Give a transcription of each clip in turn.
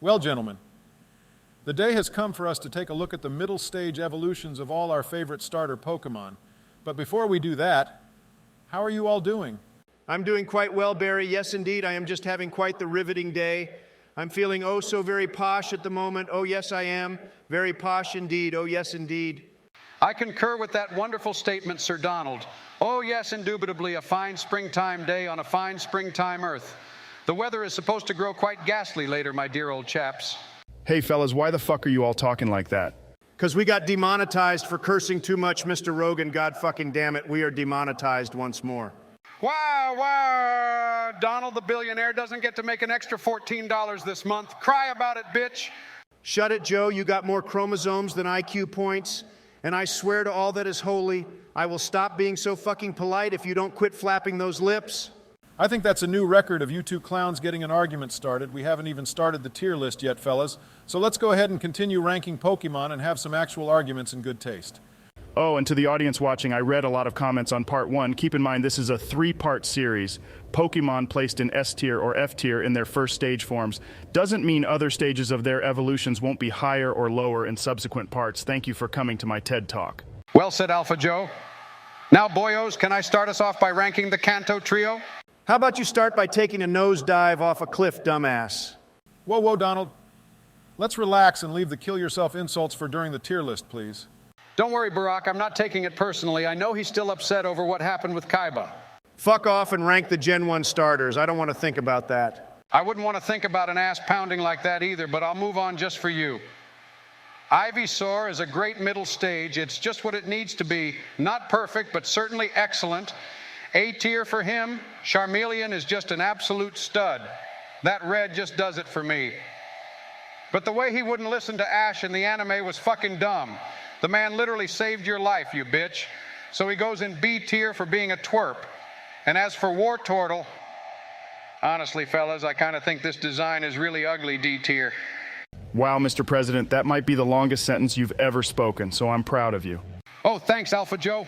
Well, gentlemen, the day has come for us to take a look at the middle stage evolutions of all our favorite starter Pokémon. But before we do that, how are you all doing? I'm doing quite well, Barry. Yes, indeed, I am just having quite the riveting day. I'm feeling oh so very posh at the moment. Oh, yes, I am. Very posh indeed. Oh, yes, indeed. I concur with that wonderful statement, Sir Donald. Oh, yes, indubitably, a fine springtime day on a fine springtime earth. The weather is supposed to grow quite ghastly later, my dear old chaps. Hey, fellas, why the fuck are you all talking like that? Because we got demonetized for cursing too much, Mr. Rogan. God fucking damn it, we are demonetized once more. Wow, Donald the billionaire doesn't get to make an extra $14 this month. Cry about it, bitch. Shut it, Joe. You got more chromosomes than IQ points. And I swear to all that is holy, I will stop being so fucking polite if you don't quit flapping those lips. I think that's a new record of you two clowns getting an argument started. We haven't even started the tier list yet, fellas. So let's go ahead and continue ranking Pokemon and have some actual arguments in good taste. Oh, and to the audience watching, I read a lot of comments on part 1. Keep in mind, this is a 3-part series. Pokemon placed in S tier or F tier in their first stage forms doesn't mean other stages of their evolutions won't be higher or lower in subsequent parts. Thank you for coming to my TED Talk. Well said, Alpha Joe. Now, boyos, can I start us off by ranking the Kanto trio? How about you start by taking a nosedive off a cliff, dumbass? Whoa, Donald. Let's relax and leave the kill yourself insults for during the tier list, please. Don't worry, Barack, I'm not taking it personally. I know he's still upset over what happened with Kaiba. Fuck off and rank the Gen 1 starters. I don't want to think about that. I wouldn't want to think about an ass pounding like that either, but I'll move on just for you. Ivysaur is a great middle stage. It's just what it needs to be. Not perfect, but certainly excellent. A tier for him. Charmeleon is just an absolute stud. That red just does it for me. But the way he wouldn't listen to Ash in the anime was fucking dumb. The man literally saved your life, you bitch. So he goes in B tier for being a twerp. And as for Wartortle, honestly, fellas, I kind of think this design is really ugly, D tier. Wow, Mr. President, that might be the longest sentence you've ever spoken, so I'm proud of you. Oh, thanks, Alpha Joe.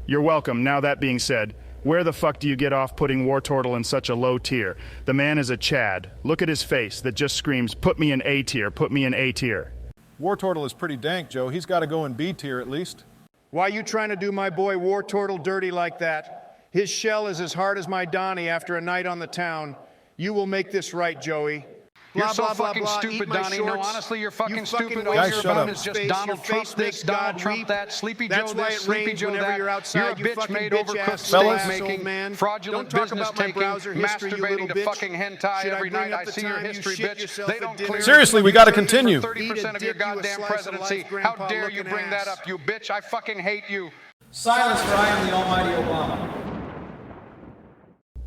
You're welcome. Now that being said, where the fuck do you get off putting Wartortle in such a low tier? The man is a Chad. Look at his face that just screams, put me in A tier, put me in A tier. Wartortle is pretty dank, Joe. He's got to go in B tier at least. Why you trying to do my boy Wartortle dirty like that? His shell is as hard as my Donnie after a night on the town. You will make this right, Joey. You're Blah, so blah, fucking blah, stupid, blah. Donnie. No, honestly, you're fucking stupid. All Guys, you're shut about up. is just Donald Trump this, Donald Trump that, Sleepy Joe this, Sleepy Joe that. You're a bitch made overcooked steak making, fraudulent business taking, masturbating to fucking hentai every night. I see your history, bitch. They don't clear. Seriously, we got to continue. 30% of your goddamn presidency. How dare you bring that up, you bitch? I fucking hate you. Silence, for I am the almighty Obama.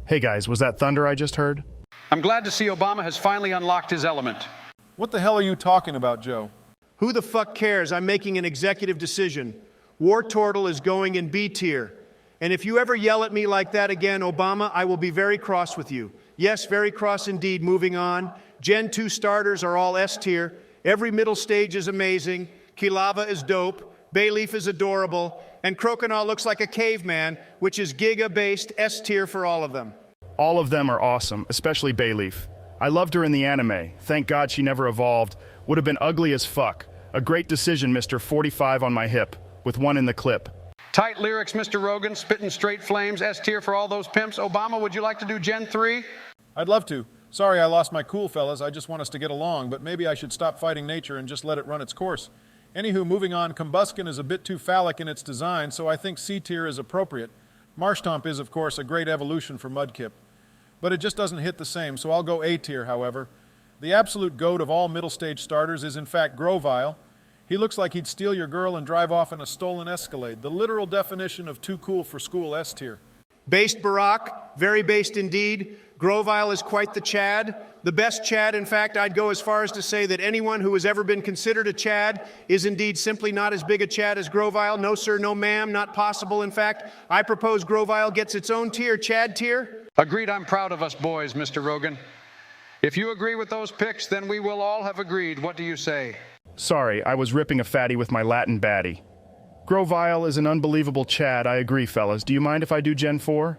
Hey guys, was that thunder I just heard? I'm glad to see Obama has finally unlocked his element. What the hell are you talking about, Joe? Who the fuck cares? I'm making an executive decision. Wartortle is going in B tier. And if you ever yell at me like that again, Obama, I will be very cross with you. Yes, very cross indeed. Moving on. Gen 2 starters are all S tier. Every middle stage is amazing. Kilava is dope. Bayleaf is adorable. And Crokinole looks like a caveman, which is Giga-based S tier for all of them. All of them are awesome, especially Bayleaf. I loved her in the anime. Thank God she never evolved. Would have been ugly as fuck. A great decision, Mr. 45 on my hip, with one in the clip. Tight lyrics, Mr. Rogan, spitting straight flames, S tier for all those pimps. Obama, would you like to do Gen 3? I'd love to. Sorry I lost my cool, fellas. I just want us to get along, but maybe I should stop fighting nature and just let it run its course. Anywho, moving on, Combuskin is a bit too phallic in its design, so I think C tier is appropriate. Marshtomp is, of course, a great evolution for Mudkip. But it just doesn't hit the same, so I'll go A tier, however. The absolute goat of all middle stage starters is in fact Grovyle. He looks like he'd steal your girl and drive off in a stolen Escalade, the literal definition of too cool for school S tier. Based Barack, very based indeed. Grovyle is quite the Chad. The best Chad, in fact, I'd go as far as to say that anyone who has ever been considered a Chad is indeed simply not as big a Chad as Grovyle. No sir, no ma'am, not possible. In fact, I propose Grovyle gets its own tier, Chad tier. Agreed, I'm proud of us boys, Mr. Rogan. If you agree with those picks, then we will all have agreed. What do you say? Sorry, I was ripping a fatty with my Latin baddie. Grovyle is an unbelievable Chad, I agree, fellas. Do you mind if I do Gen 4?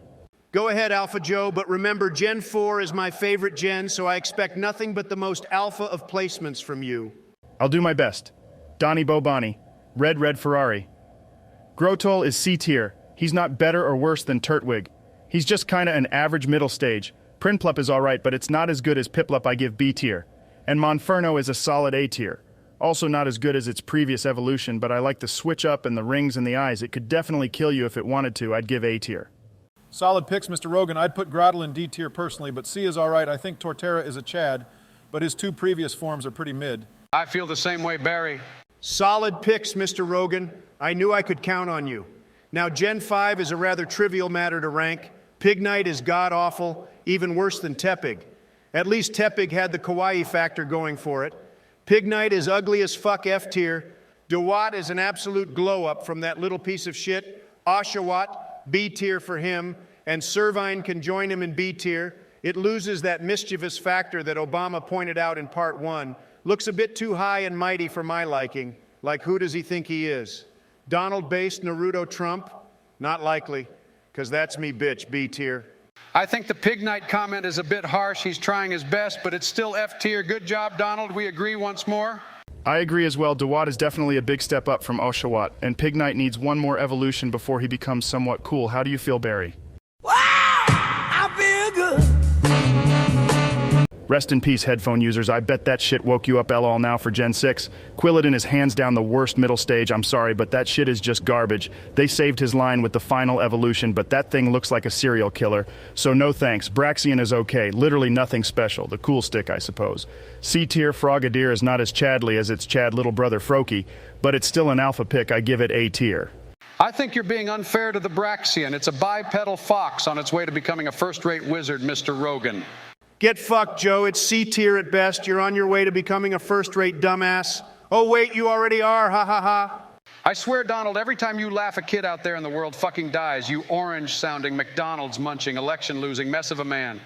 Go ahead, Alpha Joe, but remember, Gen 4 is my favorite gen, so I expect nothing but the most alpha of placements from you. I'll do my best. Donnie Bobani. Red Ferrari. Grotol is C tier. He's not better or worse than Turtwig. He's just kinda an average middle stage. Prinplup is alright, but it's not as good as Piplup. I give B tier. And Monferno is a solid A tier. Also not as good as its previous evolution, but I like the switch up and the rings in the eyes. It could definitely kill you if it wanted to. I'd give A tier. Solid picks, Mr. Rogan. I'd put Grottle in D tier personally, but C is all right. I think Torterra is a Chad, but his two previous forms are pretty mid. I feel the same way, Barry. Solid picks, Mr. Rogan. I knew I could count on you. Now, Gen 5 is a rather trivial matter to rank. Pignite is god-awful, even worse than Tepig. At least Tepig had the kawaii factor going for it. Pignite is ugly as fuck F tier. Dewat is an absolute glow-up from that little piece of shit. Oshawott, B tier for him, and Servine can join him in B tier. It loses that mischievous factor that Obama pointed out in part 1. Looks a bit too high and mighty for my liking. Like, who does he think he is? Donald-based Naruto Trump? Not likely, because that's me, bitch, B tier. I think the Pignite comment is a bit harsh. He's trying his best, but it's still F tier. Good job, Donald. We agree once more. I agree as well. Dewat is definitely a big step up from Oshawott, and Pignite needs one more evolution before he becomes somewhat cool. How do you feel, Barry? Wow! I feel good. Rest in peace, headphone users. I bet that shit woke you up LOL now for Gen 6. Quilladin is hands down the worst middle stage. I'm sorry, but that shit is just garbage. They saved his line with the final evolution, but that thing looks like a serial killer. So no thanks. Braxian is okay. Literally nothing special. The cool stick, I suppose. C-tier Frogadier is not as Chadly as its Chad little brother Froakie, but it's still an alpha pick. I give it A tier. I think you're being unfair to the Braxian. It's a bipedal fox on its way to becoming a first-rate wizard, Mr. Rogan. Get fucked, Joe. It's C tier at best. You're on your way to becoming a first-rate dumbass. Oh, wait, you already are. Ha ha ha. I swear, Donald, every time you laugh, a kid out there in the world fucking dies. You orange-sounding, McDonald's-munching, election-losing mess of a man.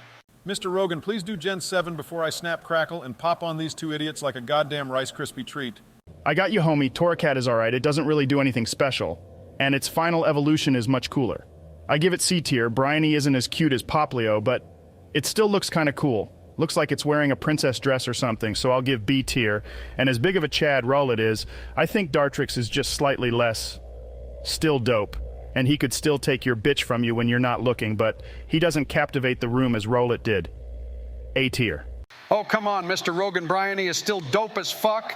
Mr. Rogan, please do Gen 7 before I snap crackle and pop on these two idiots like a goddamn Rice Krispie treat. I got you, homie. Torracat is alright. It doesn't really do anything special. And its final evolution is much cooler. I give it C tier. Bryony isn't as cute as Poplio, but it still looks kind of cool. Looks like it's wearing a princess dress or something, so I'll give B tier. And as big of a Chad Rowlet is, I think Dartrix is just slightly less. Still dope. And he could still take your bitch from you when you're not looking, but he doesn't captivate the room as Rowlet did. A tier. Oh, come on, Mr. Rogan. Bryony is still dope as fuck.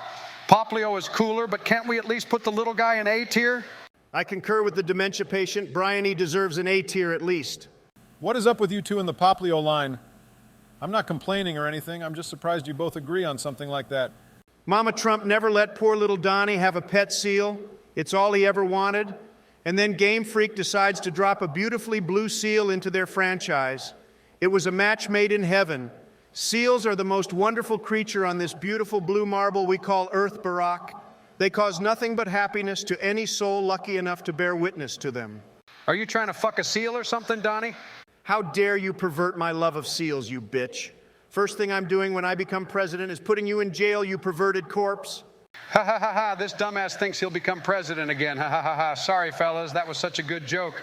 Poplio is cooler, but can't we at least put the little guy in A tier? I concur with the dementia patient. Bryony deserves an A tier at least. What is up with you two in the Poplio line? I'm not complaining or anything. I'm just surprised you both agree on something like that. Mama Trump never let poor little Donnie have a pet seal. It's all he ever wanted. And then Game Freak decides to drop a beautifully blue seal into their franchise. It was a match made in heaven. Seals are the most wonderful creature on this beautiful blue marble we call Earth, Barack. They cause nothing but happiness to any soul lucky enough to bear witness to them. Are you trying to fuck a seal or something, Donnie? How dare you pervert my love of seals, you bitch. First thing I'm doing when I become president is putting you in jail, you perverted corpse. Ha ha ha ha, this dumbass thinks he'll become president again. Ha ha ha ha, sorry fellas, that was such a good joke.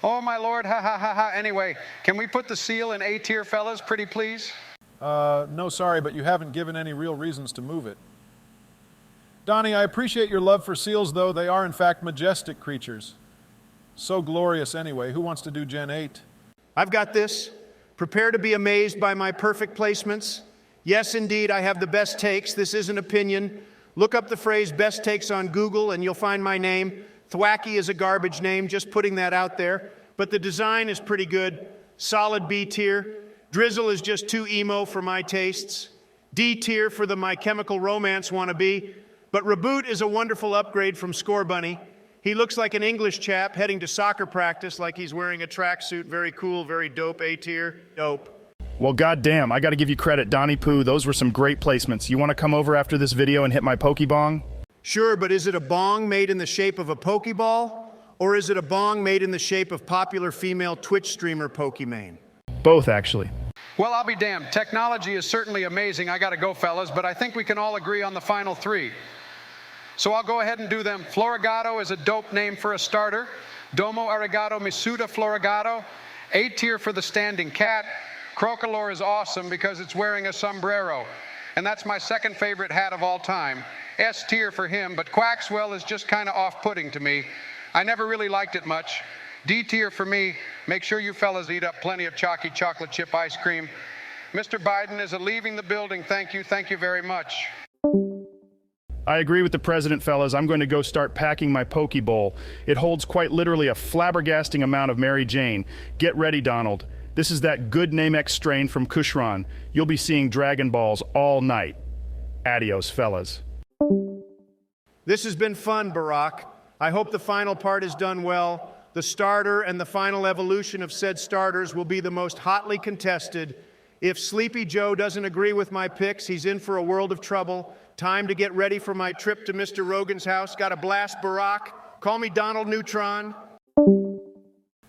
Oh my lord, ha ha ha ha. Anyway, can we put the seal in A tier, fellas, pretty please? No, sorry, but you haven't given any real reasons to move it. Donnie, I appreciate your love for seals, though. They are, in fact, majestic creatures. So glorious anyway. Who wants to do Gen 8? I've got this. Prepare to be amazed by my perfect placements. Yes, indeed, I have the best takes. This is an opinion. Look up the phrase best takes on Google and you'll find my name. Thwacky is a garbage name, just putting that out there. But the design is pretty good. Solid B tier. Drizzle is just too emo for my tastes. D tier for the My Chemical Romance wannabe. But Reboot is a wonderful upgrade from Score Bunny. He looks like an English chap heading to soccer practice like he's wearing a tracksuit. Very cool, very dope, A tier. Dope. Well, goddamn, I gotta give you credit, Donnie Pooh. Those were some great placements. You wanna come over after this video and hit my Pokebong? Sure, but is it a bong made in the shape of a Pokeball? Or is it a bong made in the shape of popular female Twitch streamer Pokimane? Both, actually. Well, I'll be damned. Technology is certainly amazing. I gotta go, fellas, but I think we can all agree on the final three. So I'll go ahead and do them. Florigato is a dope name for a starter. Domo arigato misuda Florigato. A tier for the standing cat. Crocolore is awesome because it's wearing a sombrero, and that's my second favorite hat of all time. S tier for him, but Quaxwell is just kind of off-putting to me. I never really liked it much. D tier for me. Make sure you fellas eat up plenty of chalky chocolate chip ice cream. Mr. Biden is leaving the building. Thank you very much. I agree with the president, fellas. I'm going to go start packing my Poke Bowl. It holds quite literally a flabbergasting amount of Mary Jane. Get ready, Donald. This is that good Namex strain from Kushran. You'll be seeing Dragon Balls all night. Adios, fellas. This has been fun, Barack. I hope the final part is done well. The starter and the final evolution of said starters will be the most hotly contested. If Sleepy Joe doesn't agree with my picks, he's in for a world of trouble. Time to get ready for my trip to Mr. Rogan's house. Gotta blast Barack. Call me Donald Neutron.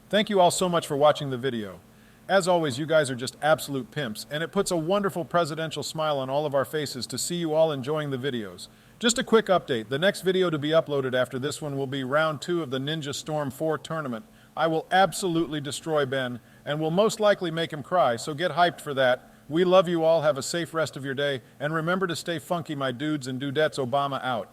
Thank you all so much for watching the video. As always, you guys are just absolute pimps, and it puts a wonderful presidential smile on all of our faces to see you all enjoying the videos. Just a quick update, the next video to be uploaded after this one will be round 2 of the Ninja Storm 4 tournament. I will absolutely destroy Ben, and will most likely make him cry, so get hyped for that. We love you all, have a safe rest of your day, and remember to stay funky, my dudes and dudettes. Obama out.